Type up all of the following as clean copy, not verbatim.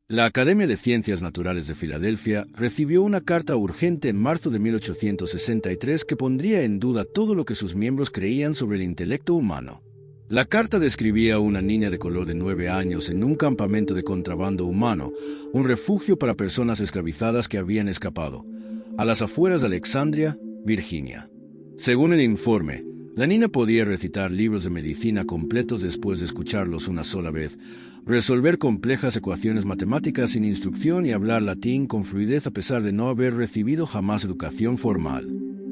La Academia de Ciencias Naturales de Filadelfia recibió una carta urgente en marzo de 1863 que pondría en duda todo lo que sus miembros creían sobre el intelecto humano. La carta describía a una niña de color de 9 años en un campamento de contrabando humano, un refugio para personas esclavizadas que habían escapado, a las afueras de Alexandria, Virginia. Según el informe, la niña podía recitar libros de medicina completos después de escucharlos una sola vez, resolver complejas ecuaciones matemáticas sin instrucción y hablar latín con fluidez a pesar de no haber recibido jamás educación formal.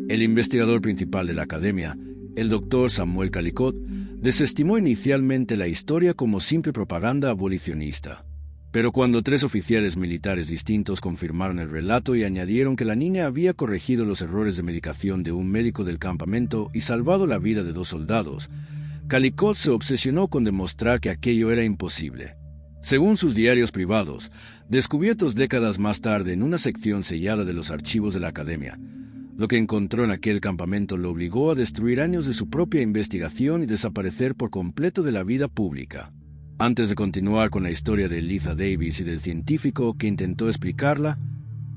El investigador principal de la academia, el doctor Samuel Caldicott, desestimó inicialmente la historia como simple propaganda abolicionista. Pero cuando 3 oficiales militares distintos confirmaron el relato y añadieron que la niña había corregido los errores de medicación de un médico del campamento y salvado la vida de 2 soldados, Caldicott se obsesionó con demostrar que aquello era imposible. Según sus diarios privados, descubiertos décadas más tarde en una sección sellada de los archivos de la academia, lo que encontró en aquel campamento lo obligó a destruir años de su propia investigación y desaparecer por completo de la vida pública. Antes de continuar con la historia de Eliza Davis y del científico que intentó explicarla,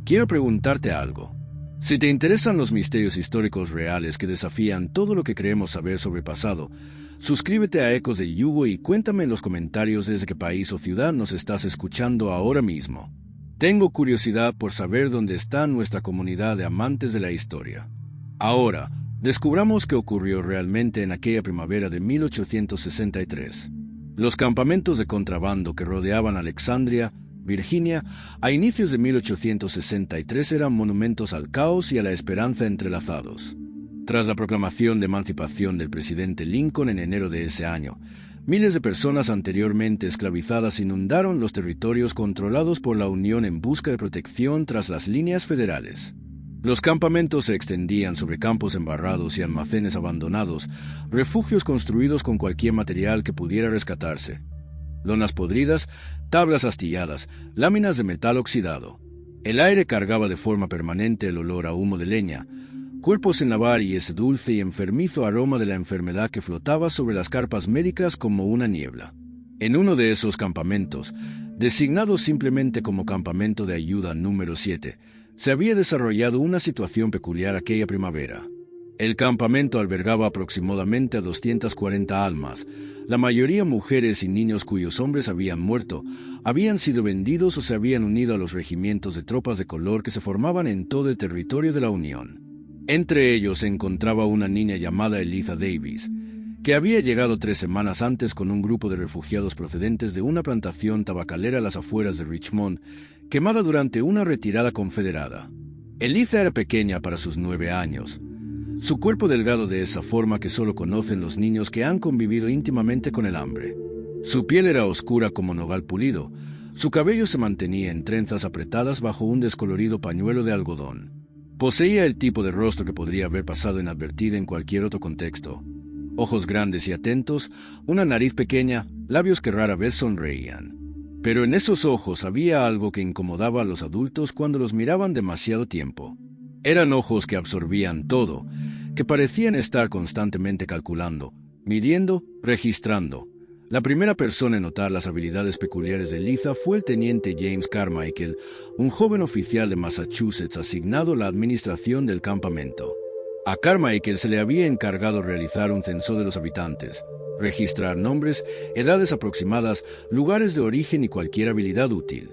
quiero preguntarte algo. Si te interesan los misterios históricos reales que desafían todo lo que creemos saber sobre el pasado, suscríbete a Ecos de Yugo y cuéntame en los comentarios desde qué país o ciudad nos estás escuchando ahora mismo. Tengo curiosidad por saber dónde está nuestra comunidad de amantes de la historia. Ahora, descubramos qué ocurrió realmente en aquella primavera de 1863. Los campamentos de contrabando que rodeaban Alexandria, Virginia, a inicios de 1863 eran monumentos al caos y a la esperanza entrelazados. Tras la proclamación de emancipación del presidente Lincoln en enero de ese año, miles de personas anteriormente esclavizadas inundaron los territorios controlados por la Unión en busca de protección tras las líneas federales. Los campamentos se extendían sobre campos embarrados y almacenes abandonados, refugios construidos con cualquier material que pudiera rescatarse. Lonas podridas, tablas astilladas, láminas de metal oxidado. El aire cargaba de forma permanente el olor a humo de leña, cuerpos sin lavar y ese dulce y enfermizo aroma de la enfermedad que flotaba sobre las carpas médicas como una niebla. En uno de esos campamentos, designado simplemente como Campamento de Ayuda número 7, se había desarrollado una situación peculiar aquella primavera. El campamento albergaba aproximadamente a 240 almas, la mayoría mujeres y niños cuyos hombres habían muerto, habían sido vendidos o se habían unido a los regimientos de tropas de color que se formaban en todo el territorio de la Unión. Entre ellos se encontraba una niña llamada Eliza Davis, que había llegado 3 semanas antes con un grupo de refugiados procedentes de una plantación tabacalera a las afueras de Richmond, quemada durante una retirada confederada. Eliza era pequeña para sus 9 años. Su cuerpo delgado de esa forma que solo conocen los niños que han convivido íntimamente con el hambre. Su piel era oscura como nogal pulido. Su cabello se mantenía en trenzas apretadas bajo un descolorido pañuelo de algodón. Poseía el tipo de rostro que podría haber pasado inadvertida en cualquier otro contexto. Ojos grandes y atentos, una nariz pequeña, labios que rara vez sonreían. Pero en esos ojos había algo que incomodaba a los adultos cuando los miraban demasiado tiempo. Eran ojos que absorbían todo, que parecían estar constantemente calculando, midiendo, registrando. La primera persona en notar las habilidades peculiares de Eliza fue el teniente James Carmichael, un joven oficial de Massachusetts asignado a la administración del campamento. A Carmichael se le había encargado realizar un censo de los habitantes, registrar nombres, edades aproximadas, lugares de origen y cualquier habilidad útil.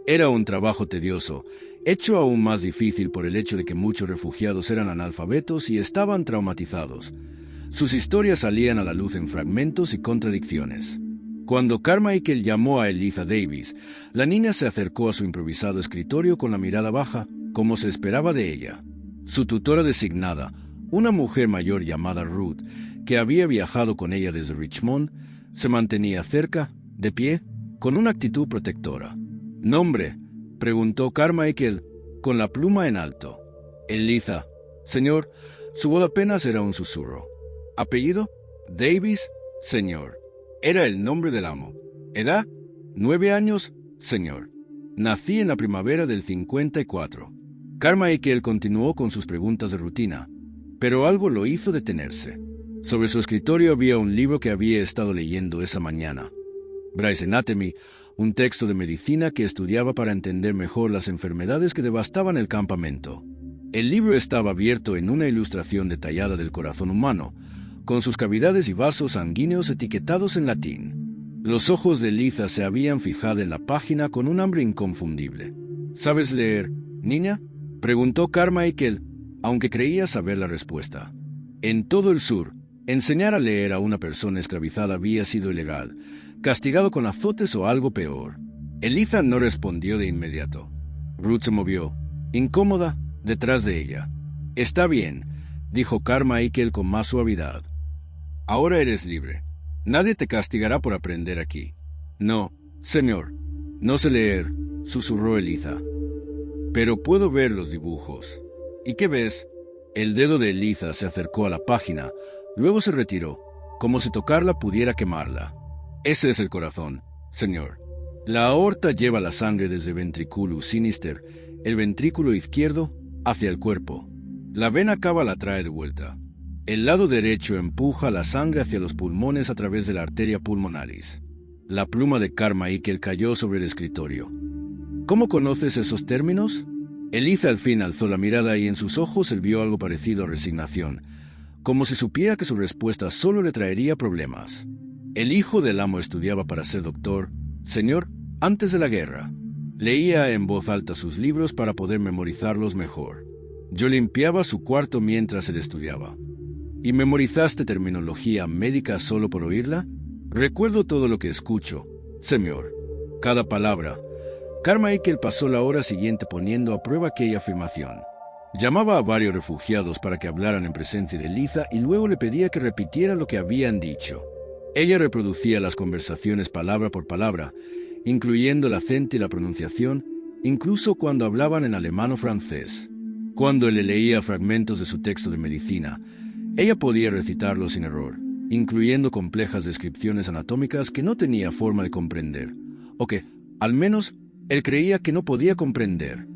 Era un trabajo tedioso, hecho aún más difícil por el hecho de que muchos refugiados eran analfabetos y estaban traumatizados. Sus historias salían a la luz en fragmentos y contradicciones. Cuando Carmichael llamó a Eliza Davis, la niña se acercó a su improvisado escritorio con la mirada baja, como se esperaba de ella. Su tutora designada, una mujer mayor llamada Ruth, que había viajado con ella desde Richmond, se mantenía cerca, de pie, con una actitud protectora. «¿Nombre?», preguntó Carmichael, con la pluma en alto. «Eliza. Señor». Su voz apenas era un susurro. «¿Apellido?». «Davis, señor». Era el nombre del amo. «¿Edad?». «9 años, señor». «Nací en la primavera del 54». Carmichael continuó con sus preguntas de rutina, pero algo lo hizo detenerse. Sobre su escritorio había un libro que había estado leyendo esa mañana. Gray's Anatomy, un texto de medicina que estudiaba para entender mejor las enfermedades que devastaban el campamento. El libro estaba abierto en una ilustración detallada del corazón humano, con sus cavidades y vasos sanguíneos etiquetados en latín. Los ojos de Liza se habían fijado en la página con un hambre inconfundible. ¿Sabes leer, niña?, preguntó Carmichael, aunque creía saber la respuesta. En todo el sur, enseñar a leer a una persona esclavizada había sido ilegal, castigado con azotes o algo peor. Eliza no respondió de inmediato. Ruth se movió, incómoda, detrás de ella. «Está bien», dijo Carmichael con más suavidad. «Ahora eres libre. Nadie te castigará por aprender aquí». «No, señor. No sé leer», susurró Eliza. «Pero puedo ver los dibujos». «¿Y qué ves?» El dedo de Eliza se acercó a la página, luego se retiró, como si tocarla pudiera quemarla. «Ese es el corazón, señor. La aorta lleva la sangre desde ventriculus sinister, el ventrículo izquierdo, hacia el cuerpo. La vena cava la trae de vuelta. El lado derecho empuja la sangre hacia los pulmones a través de la arteria pulmonaris». La pluma de Carmichael cayó sobre el escritorio. «¿Cómo conoces esos términos?» Eliza al fin alzó la mirada y en sus ojos él vio algo parecido a resignación, como si supiera que su respuesta solo le traería problemas. El hijo del amo estudiaba para ser doctor, señor, antes de la guerra. Leía en voz alta sus libros para poder memorizarlos mejor. Yo limpiaba su cuarto mientras él estudiaba. ¿Y memorizaste terminología médica solo por oírla? Recuerdo todo lo que escucho, señor. Cada palabra. Carmichael pasó la hora siguiente poniendo a prueba aquella afirmación. Llamaba a varios refugiados para que hablaran en presencia de Liza y luego le pedía que repitiera lo que habían dicho. Ella reproducía las conversaciones palabra por palabra, incluyendo el acento y la pronunciación, incluso cuando hablaban en alemán o francés. Cuando él le leía fragmentos de su texto de medicina, ella podía recitarlos sin error, incluyendo complejas descripciones anatómicas que no tenía forma de comprender, o que, al menos, él creía que no podía comprender.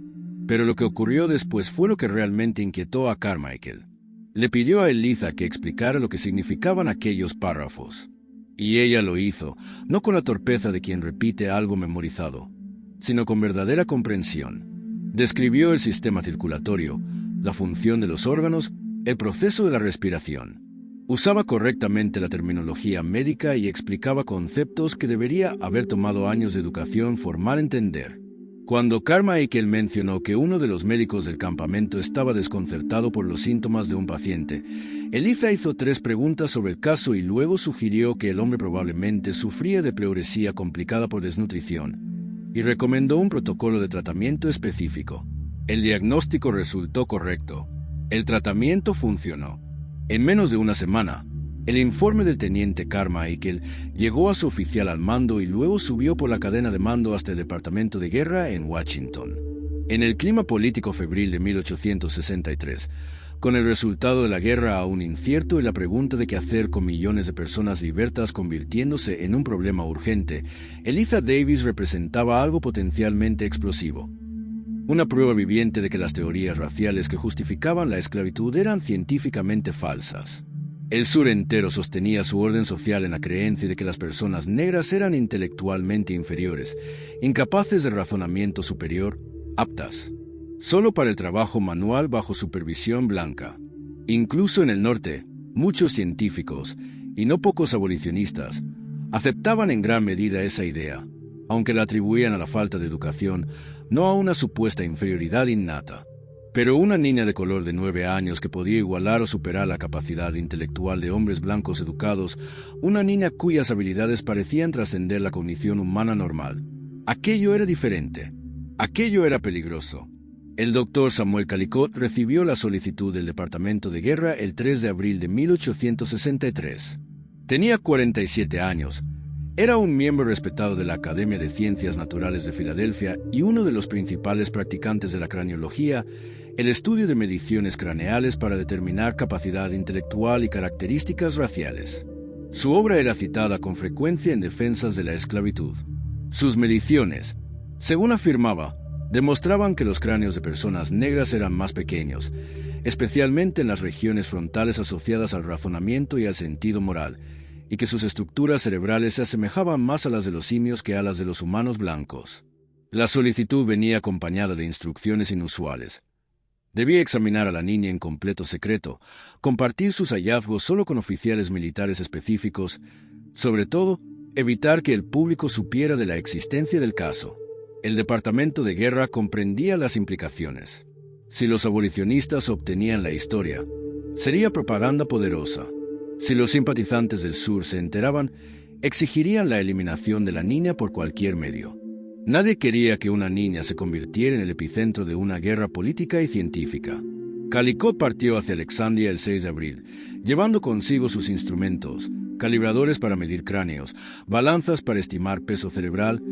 Pero lo que ocurrió después fue lo que realmente inquietó a Carmichael. Le pidió a Eliza que explicara lo que significaban aquellos párrafos. Y ella lo hizo, no con la torpeza de quien repite algo memorizado, sino con verdadera comprensión. Describió el sistema circulatorio, la función de los órganos, el proceso de la respiración. Usaba correctamente la terminología médica y explicaba conceptos que debería haber tomado años de educación formal entender. Cuando Carmichael mencionó que uno de los médicos del campamento estaba desconcertado por los síntomas de un paciente, Eliza hizo 3 preguntas sobre el caso y luego sugirió que el hombre probablemente sufría de pleuresía complicada por desnutrición y recomendó un protocolo de tratamiento específico. El diagnóstico resultó correcto. El tratamiento funcionó. En menos de una semana, el informe del teniente Carmichael llegó a su oficial al mando y luego subió por la cadena de mando hasta el Departamento de Guerra en Washington. En el clima político febril de 1863, con el resultado de la guerra aún incierto y la pregunta de qué hacer con millones de personas libertas convirtiéndose en un problema urgente, Eliza Davis representaba algo potencialmente explosivo. Una prueba viviente de que las teorías raciales que justificaban la esclavitud eran científicamente falsas. El sur entero sostenía su orden social en la creencia de que las personas negras eran intelectualmente inferiores, incapaces de razonamiento superior, aptas solo para el trabajo manual bajo supervisión blanca. Incluso en el norte, muchos científicos, y no pocos abolicionistas, aceptaban en gran medida esa idea, aunque la atribuían a la falta de educación, no a una supuesta inferioridad innata. Pero una niña de color de 9 años que podía igualar o superar la capacidad intelectual de hombres blancos educados, una niña cuyas habilidades parecían trascender la cognición humana normal. Aquello era diferente. Aquello era peligroso. El doctor Samuel Calicut recibió la solicitud del Departamento de Guerra el 3 de abril de 1863. Tenía 47 años. Era un miembro respetado de la Academia de Ciencias Naturales de Filadelfia y uno de los principales practicantes de la craneología, el estudio de mediciones craneales para determinar capacidad intelectual y características raciales. Su obra era citada con frecuencia en defensas de la esclavitud. Sus mediciones, según afirmaba, demostraban que los cráneos de personas negras eran más pequeños, especialmente en las regiones frontales asociadas al razonamiento y al sentido moral, y que sus estructuras cerebrales se asemejaban más a las de los simios que a las de los humanos blancos. La solicitud venía acompañada de instrucciones inusuales. Debía examinar a la niña en completo secreto, compartir sus hallazgos solo con oficiales militares específicos, sobre todo, evitar que el público supiera de la existencia del caso. El Departamento de Guerra comprendía las implicaciones. Si los abolicionistas obtenían la historia, sería propaganda poderosa. Si los simpatizantes del sur se enteraban, exigirían la eliminación de la niña por cualquier medio. Nadie quería que una niña se convirtiera en el epicentro de una guerra política y científica. Calicut partió hacia Alexandria el 6 de abril, llevando consigo sus instrumentos, calibradores para medir cráneos, balanzas para estimar peso cerebral,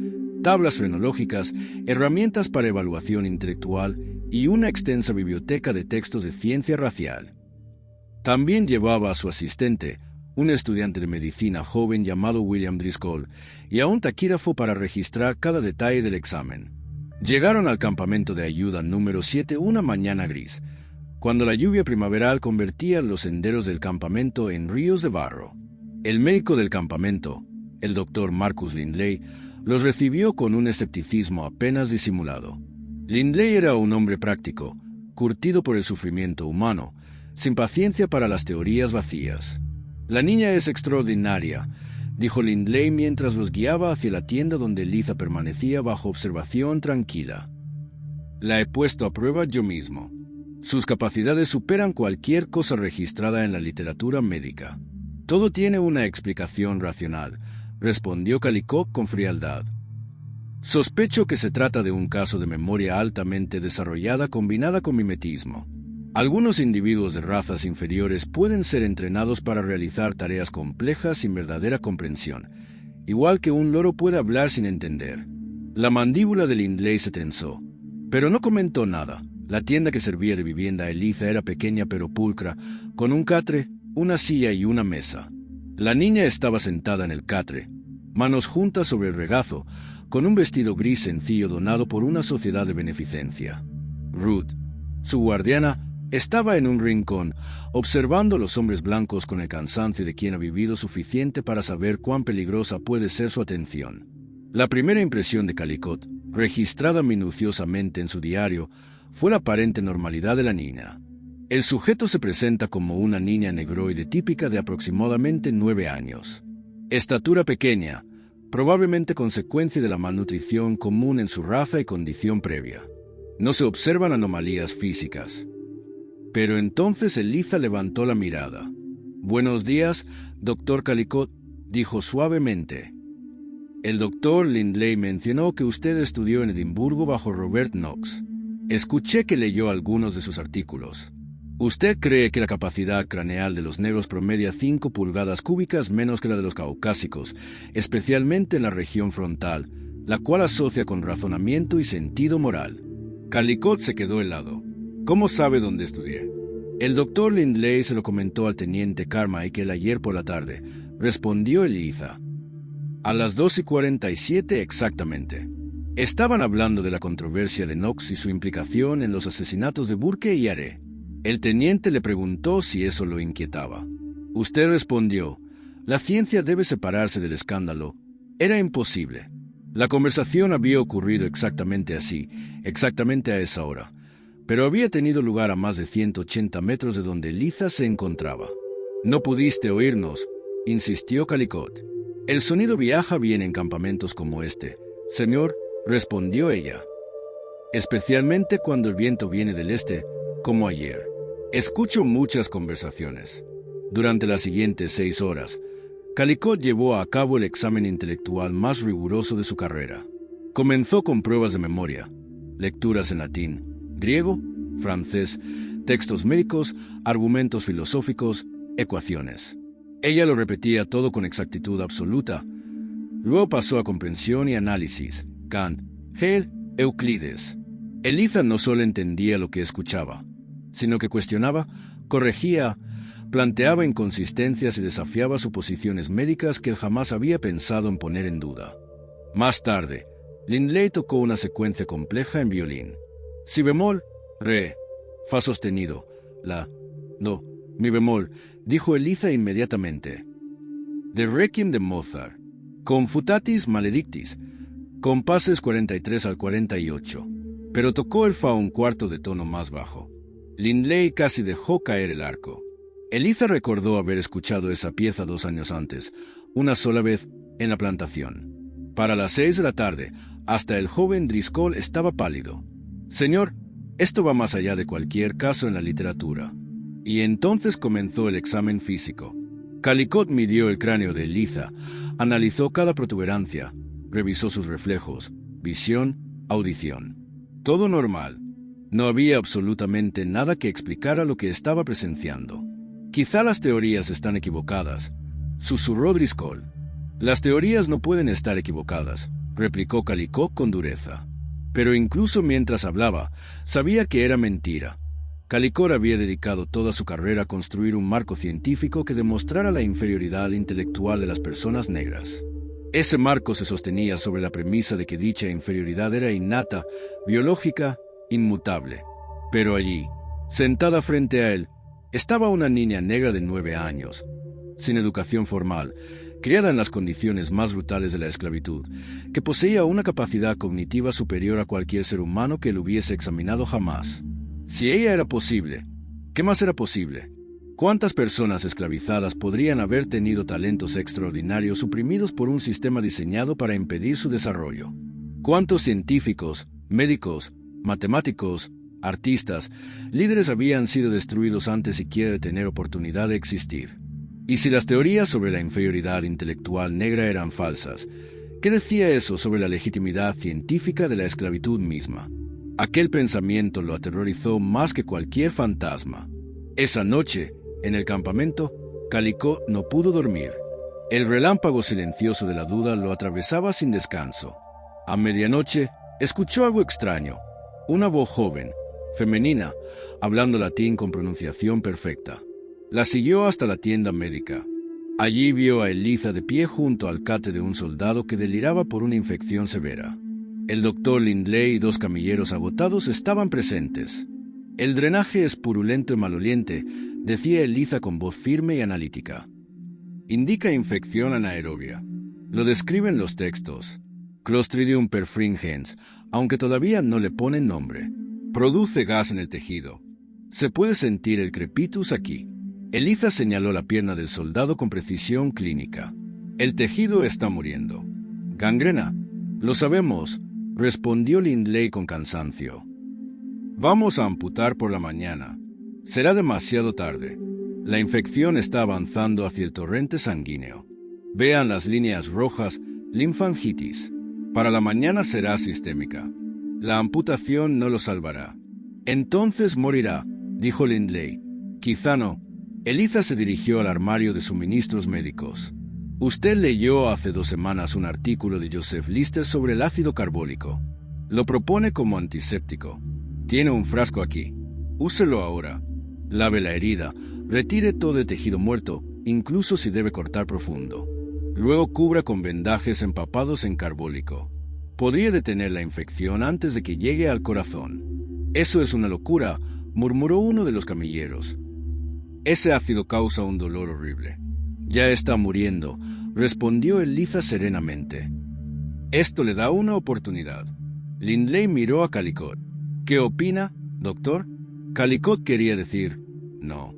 tablas frenológicas, herramientas para evaluación intelectual y una extensa biblioteca de textos de ciencia racial. También llevaba a su asistente, un estudiante de medicina joven llamado William Driscoll, y a un taquígrafo para registrar cada detalle del examen. Llegaron al campamento de ayuda número 7 una mañana gris, cuando la lluvia primaveral convertía los senderos del campamento en ríos de barro. El médico del campamento, el doctor Marcus Lindley, los recibió con un escepticismo apenas disimulado. Lindley era un hombre práctico, curtido por el sufrimiento humano, sin paciencia para las teorías vacías. «La niña es extraordinaria», dijo Lindley mientras los guiaba hacia la tienda donde Liza permanecía bajo observación tranquila. «La he puesto a prueba yo mismo. Sus capacidades superan cualquier cosa registrada en la literatura médica. Todo tiene una explicación racional», respondió Calicut con frialdad. «Sospecho que se trata de un caso de memoria altamente desarrollada combinada con mimetismo. Algunos individuos de razas inferiores pueden ser entrenados para realizar tareas complejas sin verdadera comprensión, igual que un loro puede hablar sin entender». La mandíbula de Lindley se tensó, pero no comentó nada. La tienda que servía de vivienda a Eliza era pequeña pero pulcra, con un catre, una silla y una mesa. La niña estaba sentada en el catre, manos juntas sobre el regazo, con un vestido gris sencillo donado por una sociedad de beneficencia. Ruth, su guardiana, estaba en un rincón, observando a los hombres blancos con el cansancio de quien ha vivido suficiente para saber cuán peligrosa puede ser su atención. La primera impresión de Calicut, registrada minuciosamente en su diario, fue la aparente normalidad de la niña. El sujeto se presenta como una niña negroide típica de aproximadamente 9 años. Estatura pequeña, probablemente consecuencia de la malnutrición común en su raza y condición previa. No se observan anomalías físicas. Pero entonces Eliza levantó la mirada. «Buenos días, doctor Calicut», dijo suavemente. «El doctor Lindley mencionó que usted estudió en Edimburgo bajo Robert Knox. Escuché que leyó algunos de sus artículos. Usted cree que la capacidad craneal de los negros promedia 5 pulgadas cúbicas menos que la de los caucásicos, especialmente en la región frontal, la cual asocia con razonamiento y sentido moral». Calicut se quedó helado. «¿Cómo sabe dónde estudié?» «El doctor Lindley se lo comentó al teniente Carmichael ayer por la tarde», respondió Eliza. «A las 2:47 exactamente. Estaban hablando de la controversia de Knox y su implicación en los asesinatos de Burke y Are. El teniente le preguntó si eso lo inquietaba. Usted respondió: la ciencia debe separarse del escándalo. Era imposible. La conversación había ocurrido exactamente así, exactamente a esa hora, pero había tenido lugar a más de 180 metros de donde Eliza se encontraba. «No pudiste oírnos», insistió Calicut. «El sonido viaja bien en campamentos como este, señor», respondió ella. «Especialmente cuando el viento viene del este, como ayer. Escucho muchas conversaciones». Durante las siguientes 6 horas, Calicut llevó a cabo el examen intelectual más riguroso de su carrera. Comenzó con pruebas de memoria, lecturas en latín, griego, francés, textos médicos, argumentos filosóficos, ecuaciones. Ella lo repetía todo con exactitud absoluta. Luego pasó a comprensión y análisis, Kant, Hegel, Euclides. Eliza no solo entendía lo que escuchaba, sino que cuestionaba, corregía, planteaba inconsistencias y desafiaba suposiciones médicas que él jamás había pensado en poner en duda. Más tarde, Lindley tocó una secuencia compleja en violín. Si bemol, re, fa sostenido, la, do, mi bemol, dijo Eliza inmediatamente. The Requiem de Mozart, Confutatis Maledictis, compases 43 al 48, pero tocó el fa un cuarto de tono más bajo. Lindley casi dejó caer el arco. Eliza recordó haber escuchado esa pieza 2 años antes, una sola vez, en la plantación. Para las 6 de la tarde, hasta el joven Driscoll estaba pálido. Señor, esto va más allá de cualquier caso en la literatura. Y entonces comenzó el examen físico. Callicott midió el cráneo de Eliza, analizó cada protuberancia, revisó sus reflejos, visión, audición. Todo normal. No había absolutamente nada que explicara lo que estaba presenciando. Quizá las teorías están equivocadas, susurró Driscoll. Las teorías no pueden estar equivocadas, replicó Callicott con dureza. Pero incluso mientras hablaba, sabía que era mentira. Callicott había dedicado toda su carrera a construir un marco científico que demostrara la inferioridad intelectual de las personas negras. Ese marco se sostenía sobre la premisa de que dicha inferioridad era innata, biológica, inmutable. Pero allí, sentada frente a él, estaba una niña negra de 9 años, sin educación formal, criada en las condiciones más brutales de la esclavitud, que poseía una capacidad cognitiva superior a cualquier ser humano que lo hubiese examinado jamás. Si ella era posible, ¿qué más era posible? ¿Cuántas personas esclavizadas podrían haber tenido talentos extraordinarios suprimidos por un sistema diseñado para impedir su desarrollo? ¿Cuántos científicos, médicos, matemáticos, artistas, líderes habían sido destruidos antes siquiera de tener oportunidad de existir? Y si las teorías sobre la inferioridad intelectual negra eran falsas, ¿qué decía eso sobre la legitimidad científica de la esclavitud misma? Aquel pensamiento lo aterrorizó más que cualquier fantasma. Esa noche, en el campamento, Callicott no pudo dormir. El relámpago silencioso de la duda lo atravesaba sin descanso. A medianoche, escuchó algo extraño. Una voz joven, femenina, hablando latín con pronunciación perfecta. La siguió hasta la tienda médica. Allí vio a Eliza de pie junto al catre de un soldado que deliraba por una infección severa. El doctor Lindley y 2 camilleros agotados estaban presentes. El drenaje es purulento y maloliente, decía Eliza con voz firme y analítica. Indica infección anaerobia. Lo describen los textos. Clostridium perfringens, aunque todavía no le ponen nombre. Produce gas en el tejido. Se puede sentir el crepitus aquí. Eliza señaló la pierna del soldado con precisión clínica. El tejido está muriendo. Gangrena. Lo sabemos, respondió Lindley con cansancio. Vamos a amputar por la mañana. Será demasiado tarde. La infección está avanzando hacia el torrente sanguíneo. Vean las líneas rojas, linfangitis. Para la mañana será sistémica. La amputación no lo salvará. Entonces morirá, dijo Lindley. Quizá no. Eliza se dirigió al armario de suministros médicos. Usted leyó hace 2 semanas un artículo de Joseph Lister sobre el ácido carbólico. Lo propone como antiséptico. Tiene un frasco aquí. Úselo ahora. Lave la herida. Retire todo el tejido muerto, incluso si debe cortar profundo. Luego cubra con vendajes empapados en carbólico. Podría detener la infección antes de que llegue al corazón. Eso es una locura, murmuró uno de los camilleros. Ese ácido causa un dolor horrible. Ya está muriendo, respondió Eliza serenamente. Esto le da una oportunidad. Lindley miró a Callicott. ¿Qué opina, doctor? Callicott quería decir no.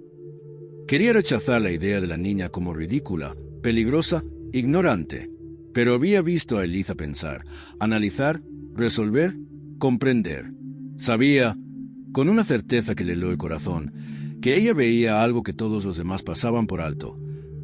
Quería rechazar la idea de la niña como ridícula, peligrosa, ignorante. Pero había visto a Eliza pensar, analizar, resolver, comprender. Sabía, con una certeza que le heló el corazón, que ella veía algo que todos los demás pasaban por alto.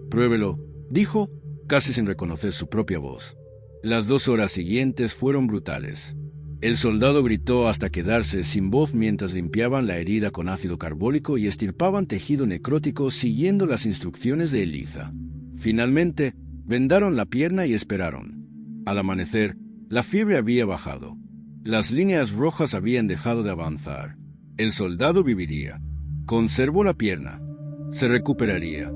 Pruébelo, dijo, casi sin reconocer su propia voz. Las 2 horas siguientes fueron brutales. El soldado gritó hasta quedarse sin voz mientras limpiaban la herida con ácido carbólico y estirpaban tejido necrótico siguiendo las instrucciones de Eliza. Finalmente, vendaron la pierna y esperaron. Al amanecer, la fiebre había bajado. Las líneas rojas habían dejado de avanzar. El soldado viviría. Conservó la pierna. Se recuperaría.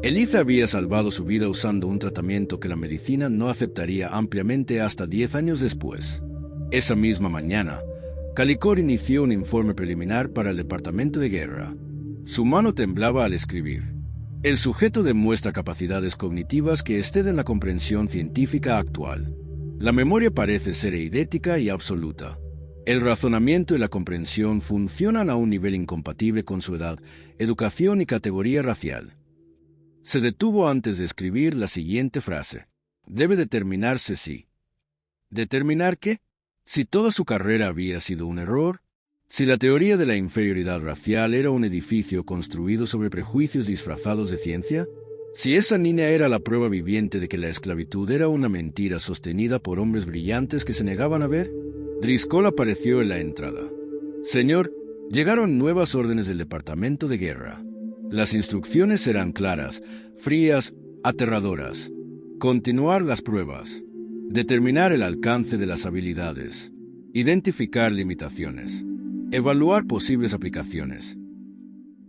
Eliza había salvado su vida usando un tratamiento que la medicina no aceptaría ampliamente hasta 10 años después. Esa misma mañana, Callicott inició un informe preliminar para el Departamento de Guerra. Su mano temblaba al escribir. El sujeto demuestra capacidades cognitivas que exceden la comprensión científica actual. La memoria parece ser eidética y absoluta. El razonamiento y la comprensión funcionan a un nivel incompatible con su edad, educación y categoría racial. Se detuvo antes de escribir la siguiente frase. Debe determinarse si. ¿Determinar qué? Si toda su carrera había sido un error, si la teoría de la inferioridad racial era un edificio construido sobre prejuicios disfrazados de ciencia, si esa niña era la prueba viviente de que la esclavitud era una mentira sostenida por hombres brillantes que se negaban a ver. Driscoll apareció en la entrada. Señor, llegaron nuevas órdenes del Departamento de Guerra. Las instrucciones eran claras, frías, aterradoras. Continuar las pruebas. Determinar el alcance de las habilidades. Identificar limitaciones. Evaluar posibles aplicaciones.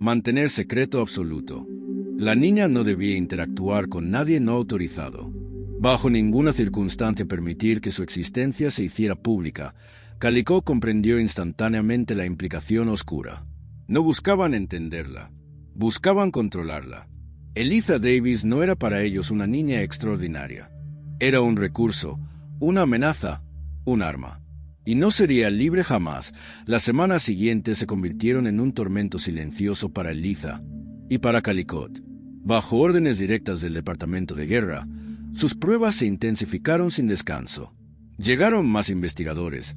Mantener secreto absoluto. La niña no debía interactuar con nadie no autorizado. Bajo ninguna circunstancia permitir que su existencia se hiciera pública. Calico comprendió instantáneamente la implicación oscura. No buscaban entenderla. Buscaban controlarla. Eliza Davis no era para ellos una niña extraordinaria. Era un recurso, una amenaza, un arma. Y no sería libre jamás. Las semanas siguientes se convirtieron en un tormento silencioso para Eliza y para Calicut. Bajo órdenes directas del Departamento de Guerra, sus pruebas se intensificaron sin descanso. Llegaron más investigadores,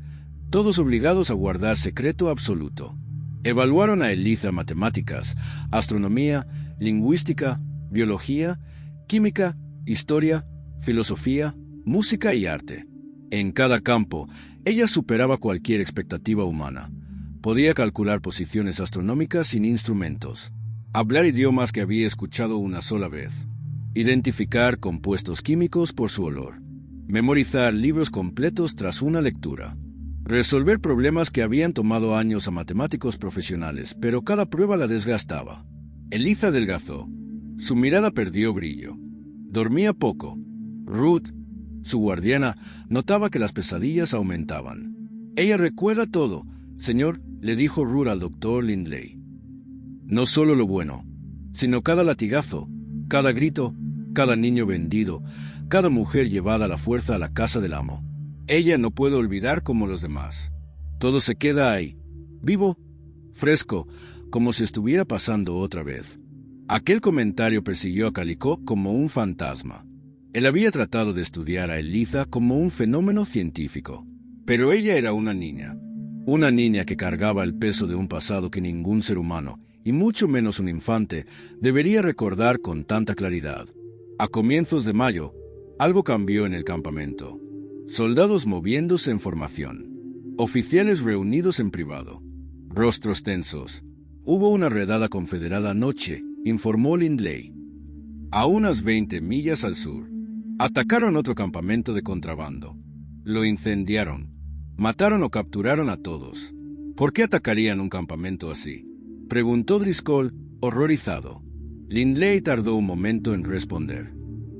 todos obligados a guardar secreto absoluto. Evaluaron a Eliza matemáticas, astronomía, lingüística, biología, química, historia, filosofía, música y arte. En cada campo, ella superaba cualquier expectativa humana. Podía calcular posiciones astronómicas sin instrumentos, hablar idiomas que había escuchado una sola vez, identificar compuestos químicos por su olor, memorizar libros completos tras una lectura, resolver problemas que habían tomado años a matemáticos profesionales, pero cada prueba la desgastaba. Eliza adelgazó. Su mirada perdió brillo. Dormía poco. Ruth, su guardiana, notaba que las pesadillas aumentaban. Ella recuerda todo, señor, le dijo Ruth al doctor Lindley. No solo lo bueno, sino cada latigazo, cada grito, cada niño vendido, cada mujer llevada a la fuerza a la casa del amo. Ella no puede olvidar como los demás. Todo se queda ahí, vivo, fresco, como si estuviera pasando otra vez. Aquel comentario persiguió a Calico como un fantasma. Él había tratado de estudiar a Eliza como un fenómeno científico, pero ella era una niña que cargaba el peso de un pasado que ningún ser humano, y mucho menos un infante, debería recordar con tanta claridad. A comienzos de mayo, algo cambió en el campamento. Soldados moviéndose en formación. Oficiales reunidos en privado. Rostros tensos. Hubo una redada confederada anoche, informó Lindley. A unas 20 millas al sur. Atacaron otro campamento de contrabando. Lo incendiaron. Mataron o capturaron a todos. ¿Por qué atacarían un campamento así?, preguntó Driscoll, horrorizado. Lindley tardó un momento en responder.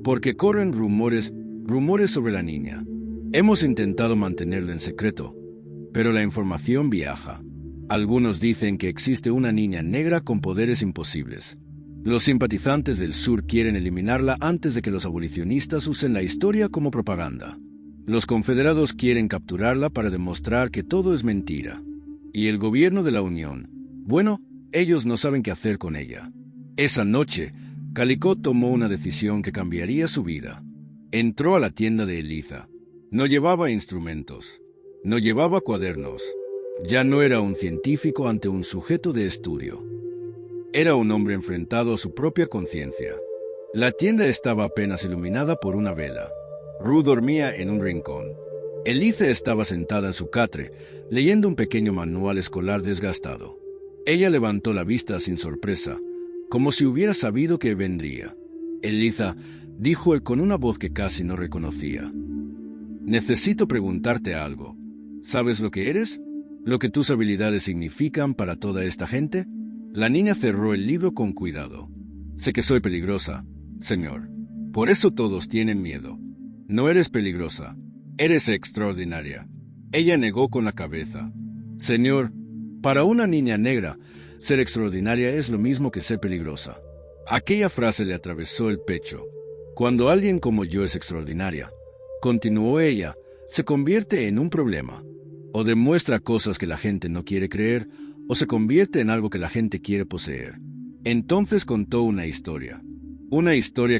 Porque corren rumores sobre la niña. Hemos intentado mantenerlo en secreto, pero la información viaja. Algunos dicen que existe una niña negra con poderes imposibles. Los simpatizantes del sur quieren eliminarla antes de que los abolicionistas usen la historia como propaganda. Los confederados quieren capturarla para demostrar que todo es mentira. Y el gobierno de la Unión, bueno, ellos no saben qué hacer con ella. Esa noche, Calico tomó una decisión que cambiaría su vida. Entró a la tienda de Eliza. No llevaba instrumentos. No llevaba cuadernos. Ya no era un científico ante un sujeto de estudio. Era un hombre enfrentado a su propia conciencia. La tienda estaba apenas iluminada por una vela. Ruth dormía en un rincón. Eliza estaba sentada en su catre, leyendo un pequeño manual escolar desgastado. Ella levantó la vista sin sorpresa, como si hubiera sabido que vendría. Eliza, dijo él con una voz que casi no reconocía. Necesito preguntarte algo. ¿Sabes lo que eres? ¿Lo que tus habilidades significan para toda esta gente? La niña cerró el libro con cuidado. Sé que soy peligrosa, señor. Por eso todos tienen miedo. No eres peligrosa. Eres extraordinaria. Ella negó con la cabeza. Señor, para una niña negra, ser extraordinaria es lo mismo que ser peligrosa. Aquella frase le atravesó el pecho. Cuando alguien como yo es extraordinaria, continuó ella, se convierte en un problema. O demuestra cosas que la gente no quiere creer, o se convierte en algo que la gente quiere poseer. Entonces contó una historia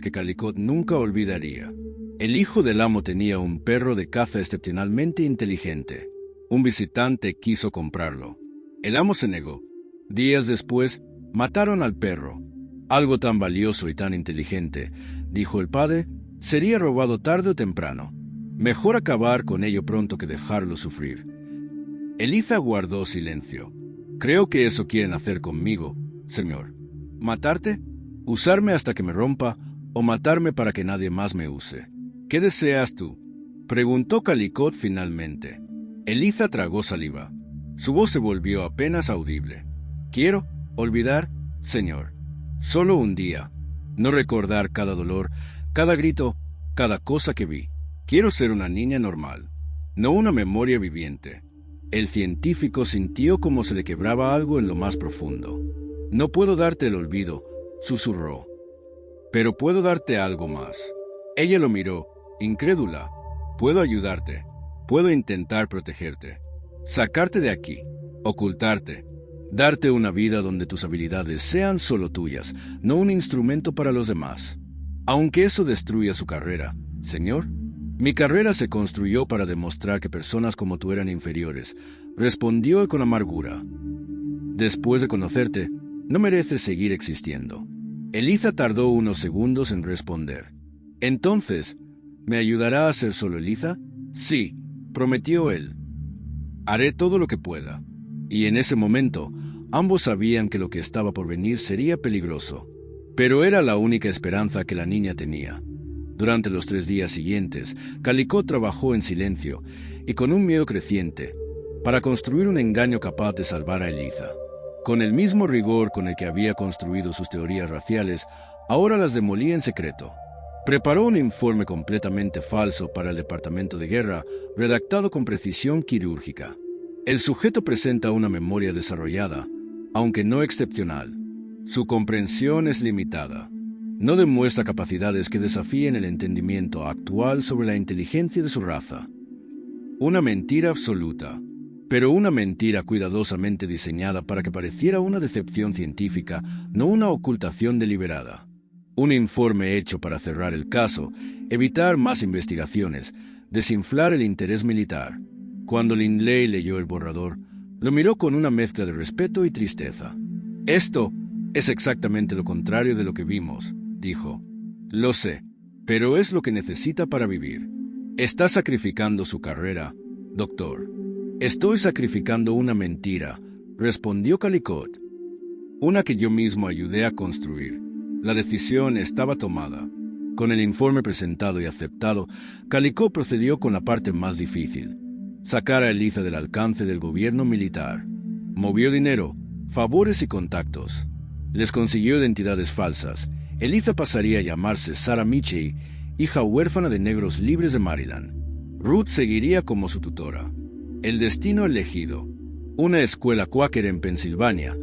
que Calicut nunca olvidaría. El hijo del amo tenía un perro de caza excepcionalmente inteligente. Un visitante quiso comprarlo. El amo se negó. Días después, mataron al perro. Algo tan valioso y tan inteligente, dijo el padre, sería robado tarde o temprano. Mejor acabar con ello pronto que dejarlo sufrir. Eliza guardó silencio. Creo que eso quieren hacer conmigo, señor. ¿Matarte? ¿Usarme hasta que me rompa? ¿O matarme para que nadie más me use? ¿Qué deseas tú? Preguntó Calicut finalmente. Eliza tragó saliva. Su voz se volvió apenas audible. Quiero olvidar, señor. Solo un día. No recordar cada dolor, cada grito, cada cosa que vi. Quiero ser una niña normal, no una memoria viviente. El científico sintió como se le quebraba algo en lo más profundo. No puedo darte el olvido, susurró. Pero puedo darte algo más. Ella lo miró, incrédula. Puedo ayudarte. Puedo intentar protegerte. Sacarte de aquí. Ocultarte. Darte una vida donde tus habilidades sean solo tuyas, no un instrumento para los demás. Aunque eso destruya su carrera, señor. Mi carrera se construyó para demostrar que personas como tú eran inferiores, respondió con amargura. Después de conocerte, no mereces seguir existiendo. Eliza tardó unos segundos en responder. Entonces, ¿me ayudará a ser solo Eliza? Sí, prometió él. Haré todo lo que pueda. Y en ese momento, ambos sabían que lo que estaba por venir sería peligroso. Pero era la única esperanza que la niña tenía. Durante los 3 días siguientes, Calicut trabajó en silencio y con un miedo creciente para construir un engaño capaz de salvar a Eliza. Con el mismo rigor con el que había construido sus teorías raciales, ahora las demolía en secreto. Preparó un informe completamente falso para el Departamento de Guerra, redactado con precisión quirúrgica. El sujeto presenta una memoria desarrollada, aunque no excepcional. Su comprensión es limitada. No demuestra capacidades que desafíen el entendimiento actual sobre la inteligencia de su raza. Una mentira absoluta, pero una mentira cuidadosamente diseñada para que pareciera una decepción científica, no una ocultación deliberada. Un informe hecho para cerrar el caso, evitar más investigaciones, desinflar el interés militar. Cuando Lindley leyó el borrador, lo miró con una mezcla de respeto y tristeza. Esto es exactamente lo contrario de lo que vimos, dijo. Lo sé, pero es lo que necesita para vivir. Está sacrificando su carrera, doctor. Estoy sacrificando una mentira, respondió Calicut. Una que yo mismo ayudé a construir. La decisión estaba tomada. Con el informe presentado y aceptado, Calicut procedió con la parte más difícil. Sacar a Eliza del alcance del gobierno militar. Movió dinero, favores y contactos. Les consiguió identidades falsas. Eliza pasaría a llamarse Sarah Michie, hija huérfana de negros libres de Maryland. Ruth seguiría como su tutora. El destino elegido. Una escuela cuáquer en Pensilvania.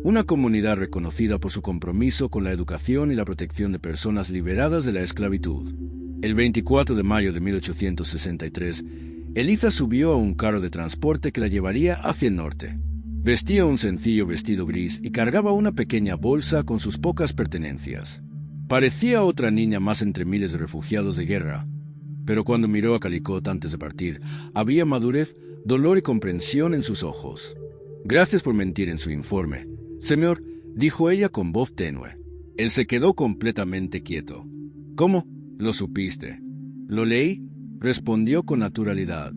Una comunidad reconocida por su compromiso con la educación y la protección de personas liberadas de la esclavitud. El 24 de mayo de 1863, Eliza subió a un carro de transporte que la llevaría hacia el norte. Vestía un sencillo vestido gris y cargaba una pequeña bolsa con sus pocas pertenencias. Parecía otra niña más entre miles de refugiados de guerra. Pero cuando miró a Calicut antes de partir, había madurez, dolor y comprensión en sus ojos. Gracias por mentir en su informe, señor, dijo ella con voz tenue. Él se quedó completamente quieto. ¿Cómo? ¿Lo supiste? ¿Lo leí? Respondió con naturalidad.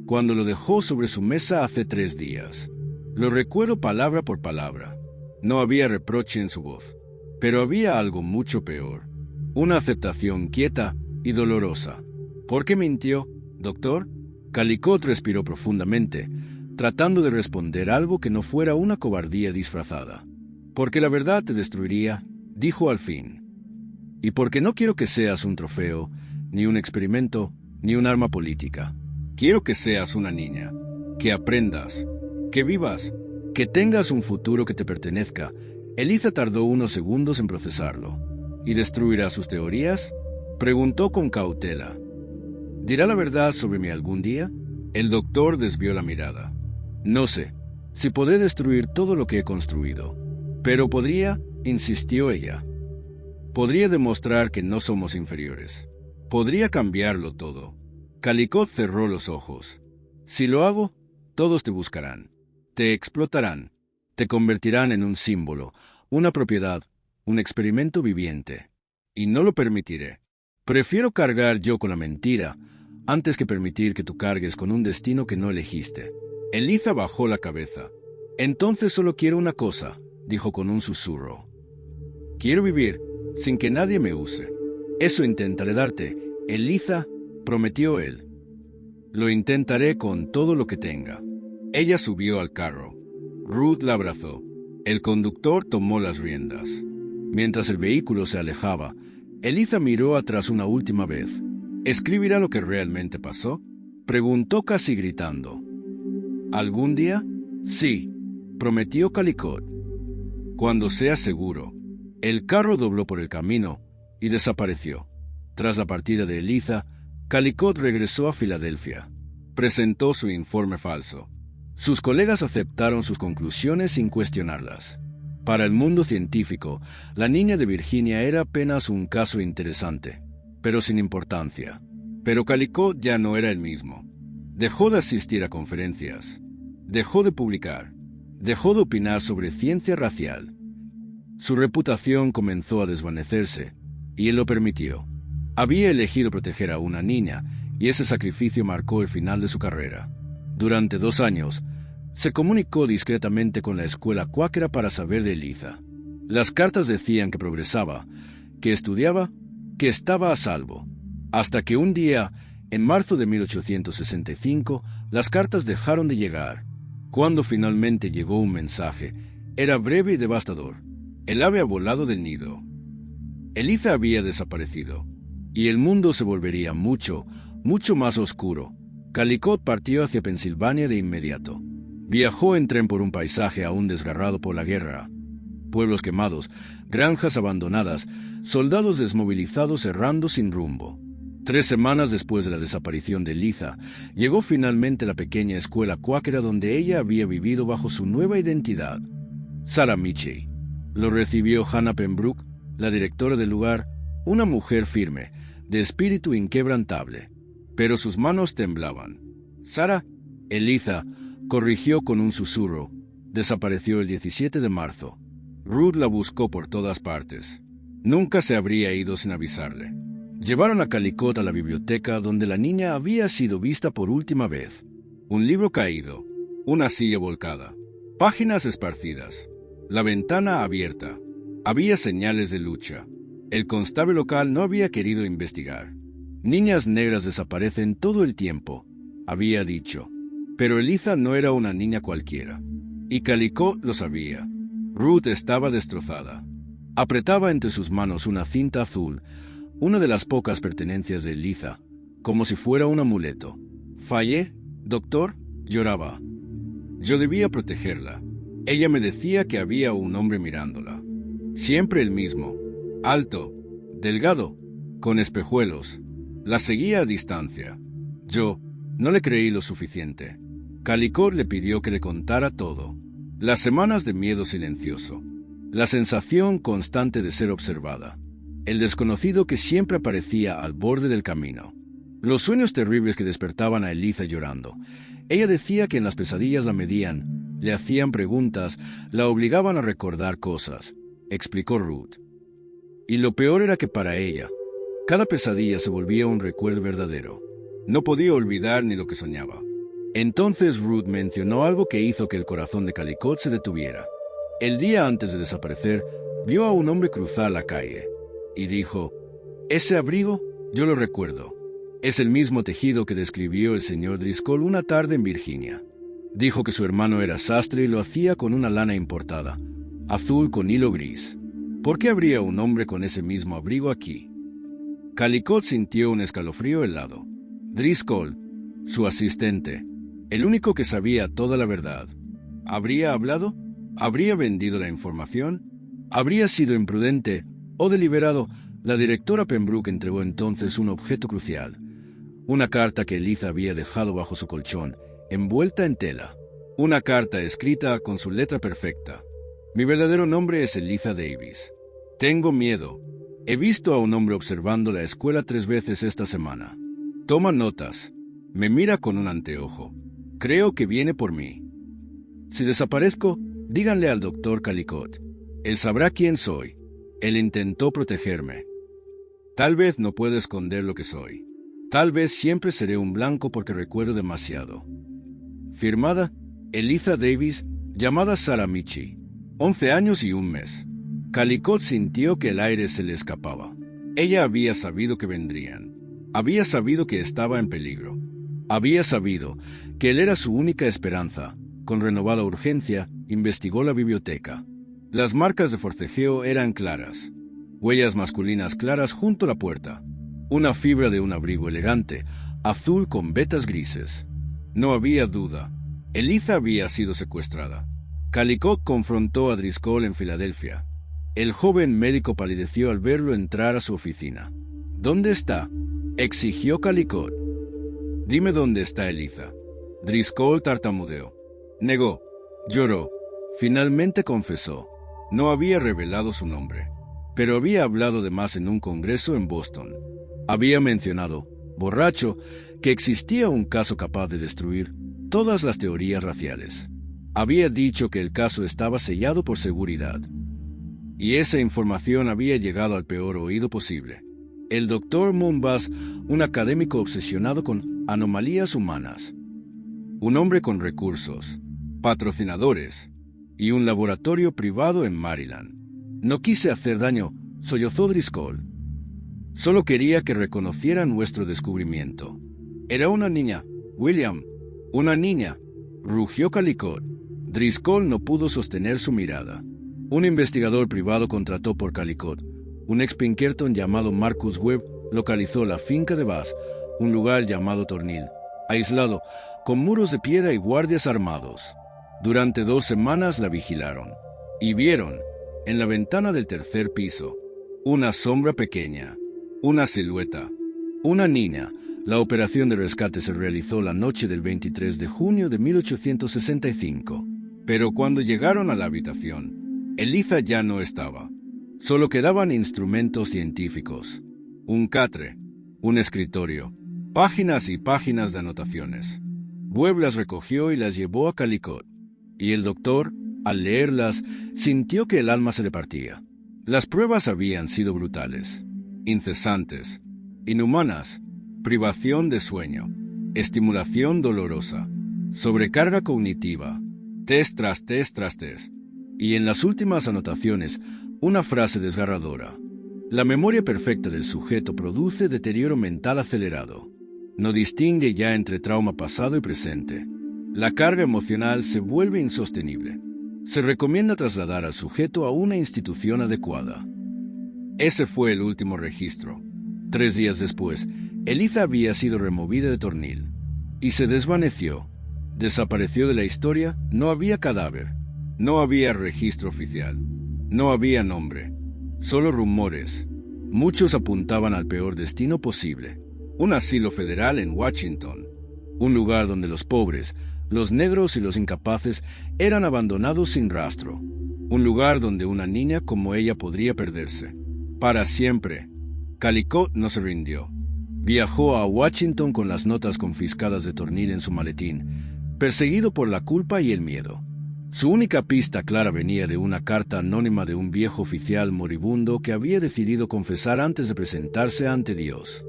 Cuando lo dejó sobre su mesa hace 3 días. Lo recuerdo palabra por palabra. No había reproche en su voz, pero había algo mucho peor. Una aceptación quieta y dolorosa. ¿Por qué mintió, doctor? Calicut respiró profundamente, tratando de responder algo que no fuera una cobardía disfrazada. Porque la verdad te destruiría, dijo al fin. Y porque no quiero que seas un trofeo, ni un experimento, ni un arma política. Quiero que seas una niña, que aprendas, que vivas, que tengas un futuro que te pertenezca Eliza tardó unos segundos en procesarlo. ¿Y destruirá sus teorías?, preguntó con cautela. ¿Dirá la verdad sobre mí algún día? El doctor desvió la mirada. No sé si podré destruir todo lo que he construido, pero podría, insistió ella. Podría demostrar que no somos inferiores. Podría cambiarlo todo. Calicut cerró los ojos. Si lo hago, todos te buscarán. Te explotarán. Te convertirán en un símbolo, una propiedad, un experimento viviente. Y no lo permitiré. Prefiero cargar yo con la mentira antes que permitir que tú cargues con un destino que no elegiste. Eliza bajó la cabeza. Entonces solo quiero una cosa, dijo con un susurro. Quiero vivir sin que nadie me use. Eso intentaré darte, Eliza, prometió él. Lo intentaré con todo lo que tenga. Ella subió al carro. Ruth la abrazó. El conductor tomó las riendas. Mientras el vehículo se alejaba, Eliza miró atrás una última vez. ¿Escribirá lo que realmente pasó?, preguntó casi gritando. ¿Algún día? Sí, prometió Calicut. Cuando sea seguro. El carro dobló por el camino y desapareció. Tras la partida de Eliza, Calicut regresó a Filadelfia. Presentó su informe falso. Sus colegas aceptaron sus conclusiones sin cuestionarlas. Para el mundo científico, la niña de Virginia era apenas un caso interesante, pero sin importancia. Pero Calicut ya no era el mismo. Dejó de asistir a conferencias. Dejó de publicar. Dejó de opinar sobre ciencia racial. Su reputación comenzó a desvanecerse, y él lo permitió. Había elegido proteger a una niña, y ese sacrificio marcó el final de su carrera. Durante 2 años, se comunicó discretamente con la escuela cuáquera para saber de Eliza. Las cartas decían que progresaba, que estudiaba, que estaba a salvo. Hasta que un día, en marzo de 1865, las cartas dejaron de llegar. Cuando finalmente llegó un mensaje, era breve y devastador. El ave ha volado del nido. Eliza había desaparecido, y el mundo se volvería mucho, mucho más oscuro. Calicut partió hacia Pensilvania de inmediato. Viajó en tren por un paisaje aún desgarrado por la guerra. Pueblos quemados, granjas abandonadas, soldados desmovilizados errando sin rumbo. 3 semanas después de la desaparición de Eliza, llegó finalmente la pequeña escuela cuáquera donde ella había vivido bajo su nueva identidad. Sarah Mitchell. Lo recibió Hannah Pembroke, la directora del lugar, una mujer firme, de espíritu inquebrantable. Pero sus manos temblaban. Sarah, Eliza, corrigió con un susurro. Desapareció el 17 de marzo. Ruth la buscó por todas partes. Nunca se habría ido sin avisarle. Llevaron a Calicut a la biblioteca donde la niña había sido vista por última vez. Un libro caído, una silla volcada, páginas esparcidas, la ventana abierta. Había señales de lucha. El constable local no había querido investigar. Niñas negras desaparecen todo el tiempo, había dicho. Pero Eliza no era una niña cualquiera. Y Calicut lo sabía. Ruth estaba destrozada. Apretaba entre sus manos una cinta azul, una de las pocas pertenencias de Eliza, como si fuera un amuleto. «Fallé, doctor», lloraba. Yo debía protegerla. Ella me decía que había un hombre mirándola. Siempre el mismo. Alto, delgado, con espejuelos. La seguía a distancia. Yo no le creí lo suficiente. Calicut le pidió que le contara todo. Las semanas de miedo silencioso. La sensación constante de ser observada. El desconocido que siempre aparecía al borde del camino. Los sueños terribles que despertaban a Eliza llorando. Ella decía que en las pesadillas la medían, le hacían preguntas, la obligaban a recordar cosas, explicó Ruth. Y lo peor era que para ella, cada pesadilla se volvía un recuerdo verdadero. No podía olvidar ni lo que soñaba. Entonces Ruth mencionó algo que hizo que el corazón de Calicut se detuviera. El día antes de desaparecer, vio a un hombre cruzar la calle y dijo: «Ese abrigo, yo lo recuerdo. Es el mismo tejido que describió el señor Driscoll una tarde en Virginia». Dijo que su hermano era sastre y lo hacía con una lana importada, azul con hilo gris. ¿Por qué habría un hombre con ese mismo abrigo aquí? Calicut sintió un escalofrío helado. Driscoll, su asistente, el único que sabía toda la verdad. ¿Habría hablado? ¿Habría vendido la información? Habría sido imprudente o deliberado. La directora Pembroke entregó entonces un objeto crucial. Una carta que Eliza había dejado bajo su colchón, envuelta en tela. Una carta escrita con su letra perfecta. Mi verdadero nombre es Eliza Davis. Tengo miedo. He visto a un hombre observando la escuela 3 veces esta semana. Toma notas. Me mira con un anteojo. Creo que viene por mí. Si desaparezco, díganle al doctor Calicut. Él sabrá quién soy. Él intentó protegerme. Tal vez no pueda esconder lo que soy. Tal vez siempre seré un blanco porque recuerdo demasiado. Firmada, Eliza Davis, llamada Sarah Michi. 11 años y 1 mes. Calicut sintió que el aire se le escapaba. Ella había sabido que vendrían. Había sabido que estaba en peligro. Había sabido que él era su única esperanza. Con renovada urgencia, investigó la biblioteca. Las marcas de forcejeo eran claras. Huellas masculinas claras junto a la puerta. Una fibra de un abrigo elegante, azul con vetas grises. No había duda. Eliza había sido secuestrada. Calicut confrontó a Driscoll en Filadelfia. El joven médico palideció al verlo entrar a su oficina. ¿Dónde está?, exigió Calicut. Dime dónde está Eliza. Driscoll tartamudeó. Negó. Lloró. Finalmente confesó. No había revelado su nombre, pero había hablado de más en un congreso en Boston. Había mencionado, borracho, que existía un caso capaz de destruir todas las teorías raciales. Había dicho que el caso estaba sellado por seguridad. Y esa información había llegado al peor oído posible. El Dr. Moonbus, un académico obsesionado con anomalías humanas. Un hombre con recursos, patrocinadores y un laboratorio privado en Maryland. No quise hacer daño, sollozó Driscoll. Solo quería que reconocieran nuestro descubrimiento. Era una niña, William. Una niña, rugió Calicut. Driscoll no pudo sostener su mirada. Un investigador privado contratado por Calicut, un ex Pinkerton llamado Marcus Webb, localizó la finca de Bass, un lugar llamado Tornil, aislado, con muros de piedra y guardias armados. Durante 2 semanas la vigilaron, y vieron, en la ventana del 3er piso, una sombra pequeña, una silueta, una niña. La operación de rescate se realizó la noche del 23 de junio de 1865. Pero cuando llegaron a la habitación, Eliza ya no estaba. Solo quedaban instrumentos científicos, un catre, un escritorio, páginas y páginas de anotaciones. Webb las recogió y las llevó a Calicut, y el doctor, al leerlas, sintió que el alma se le partía. Las pruebas habían sido brutales, incesantes, inhumanas, privación de sueño, estimulación dolorosa, sobrecarga cognitiva, test tras test tras test, y en las últimas anotaciones, una frase desgarradora. La memoria perfecta del sujeto produce deterioro mental acelerado. No distingue ya entre trauma pasado y presente. La carga emocional se vuelve insostenible. Se recomienda trasladar al sujeto a una institución adecuada. Ese fue el último registro. 3 días después, Eliza había sido removida de Tornil y se desvaneció. Desapareció de la historia. No había cadáver, no había registro oficial, no había nombre, solo rumores. Muchos apuntaban al peor destino posible: un asilo federal en Washington, un lugar donde los pobres, los negros y los incapaces eran abandonados sin rastro, un lugar donde una niña como ella podría perderse para siempre. Calicut no se rindió. Viajó a Washington con las notas confiscadas de Tornil en su maletín, perseguido por la culpa y el miedo. Su única pista clara venía de una carta anónima de un viejo oficial moribundo que había decidido confesar antes de presentarse ante Dios.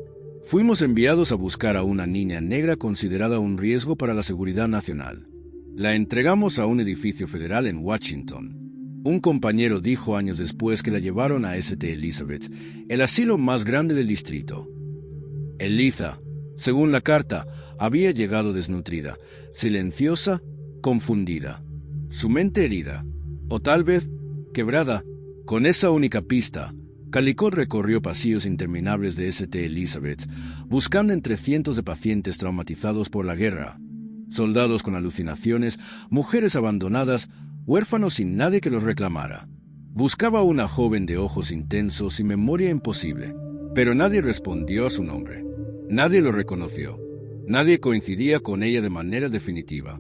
Fuimos enviados a buscar a una niña negra considerada un riesgo para la seguridad nacional. La entregamos a un edificio federal en Washington. Un compañero dijo años después que la llevaron a St. Elizabeth, el asilo más grande del distrito. Eliza, según la carta, había llegado desnutrida, silenciosa, confundida, su mente herida, o tal vez quebrada. Con esa única pista, Calicut recorrió pasillos interminables de St. Elizabeth, buscando entre cientos de pacientes traumatizados por la guerra, soldados con alucinaciones, mujeres abandonadas, huérfanos sin nadie que los reclamara. Buscaba a una joven de ojos intensos y memoria imposible, pero nadie respondió a su nombre. Nadie lo reconoció. Nadie coincidía con ella de manera definitiva.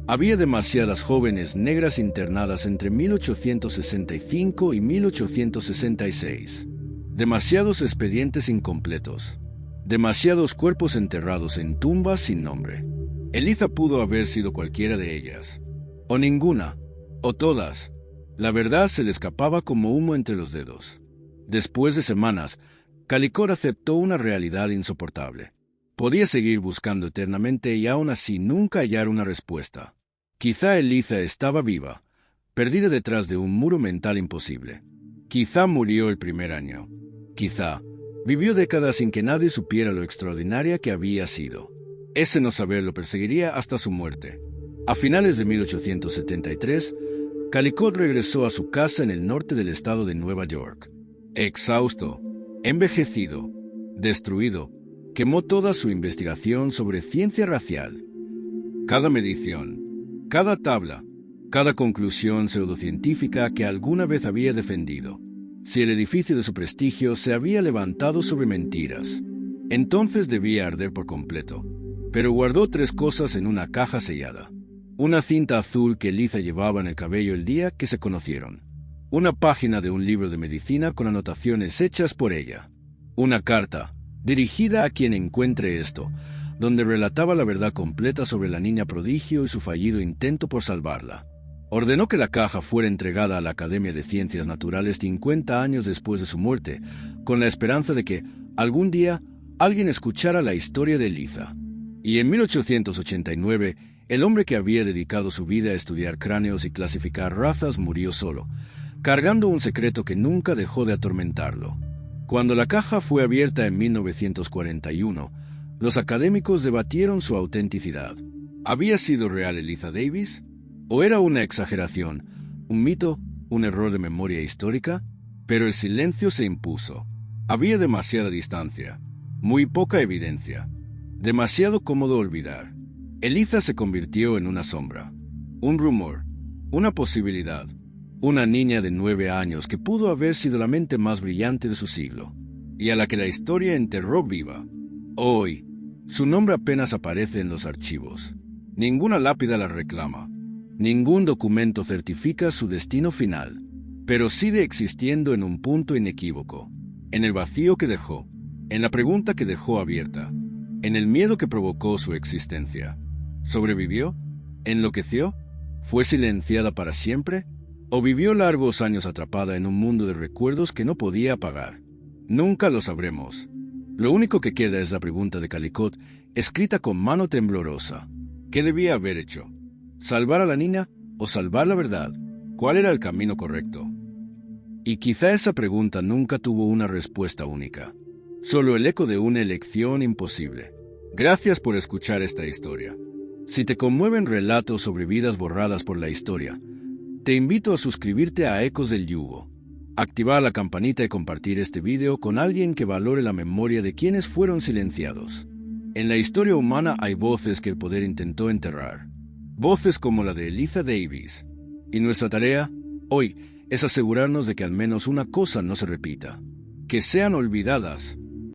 Había demasiadas jóvenes negras internadas entre 1865 y 1866. Demasiados expedientes incompletos. Demasiados cuerpos enterrados en tumbas sin nombre. Eliza pudo haber sido cualquiera de ellas. O ninguna. O todas. La verdad se le escapaba como humo entre los dedos. Después de semanas, Calicut aceptó una realidad insoportable. Podía seguir buscando eternamente y aún así nunca hallar una respuesta. Quizá Eliza estaba viva, perdida detrás de un muro mental imposible. Quizá murió el primer año. Quizá vivió décadas sin que nadie supiera lo extraordinaria que había sido. Ese no saber lo perseguiría hasta su muerte. A finales de 1873, Calicut regresó a su casa en el norte del estado de Nueva York. Exhausto, envejecido, destruido, quemó toda su investigación sobre ciencia racial. Cada medición, cada tabla, cada conclusión pseudocientífica que alguna vez había defendido. Si el edificio de su prestigio se había levantado sobre mentiras, entonces debía arder por completo. Pero guardó 3 cosas en una caja sellada. Una cinta azul que Eliza llevaba en el cabello el día que se conocieron. Una página de un libro de medicina con anotaciones hechas por ella. Una carta, dirigida a quien encuentre esto, donde relataba la verdad completa sobre la niña prodigio y su fallido intento por salvarla. Ordenó que la caja fuera entregada a la Academia de Ciencias Naturales 50 años después de su muerte, con la esperanza de que, algún día, alguien escuchara la historia de Eliza. Y en 1889, el hombre que había dedicado su vida a estudiar cráneos y clasificar razas murió solo, cargando un secreto que nunca dejó de atormentarlo. Cuando la caja fue abierta en 1941, los académicos debatieron su autenticidad. ¿Había sido real Eliza Davis? ¿O era una exageración, un mito, un error de memoria histórica? Pero el silencio se impuso. Había demasiada distancia, muy poca evidencia, demasiado cómodo olvidar. Eliza se convirtió en una sombra, un rumor, una posibilidad, una niña de 9 años que pudo haber sido la mente más brillante de su siglo, y a la que la historia enterró viva. Hoy, su nombre apenas aparece en los archivos. Ninguna lápida la reclama. Ningún documento certifica su destino final, pero sigue existiendo en un punto inequívoco, en el vacío que dejó, en la pregunta que dejó abierta, en el miedo que provocó su existencia. ¿Sobrevivió? ¿Enloqueció? ¿Fue silenciada para siempre? ¿O vivió largos años atrapada en un mundo de recuerdos que no podía apagar? Nunca lo sabremos. Lo único que queda es la pregunta de Calicut, escrita con mano temblorosa. ¿Qué debía haber hecho? ¿Salvar a la niña o salvar la verdad? ¿Cuál era el camino correcto? Y quizá esa pregunta nunca tuvo una respuesta única. Solo el eco de una elección imposible. Gracias por escuchar esta historia. Si te conmueven relatos sobre vidas borradas por la historia, te invito a suscribirte a Ecos del Yugo, activar la campanita y compartir este video con alguien que valore la memoria de quienes fueron silenciados. En la historia humana hay voces que el poder intentó enterrar. Voces como la de Eliza Davis. Y nuestra tarea, hoy, es asegurarnos de que al menos una cosa no se repita. Que sean olvidadas,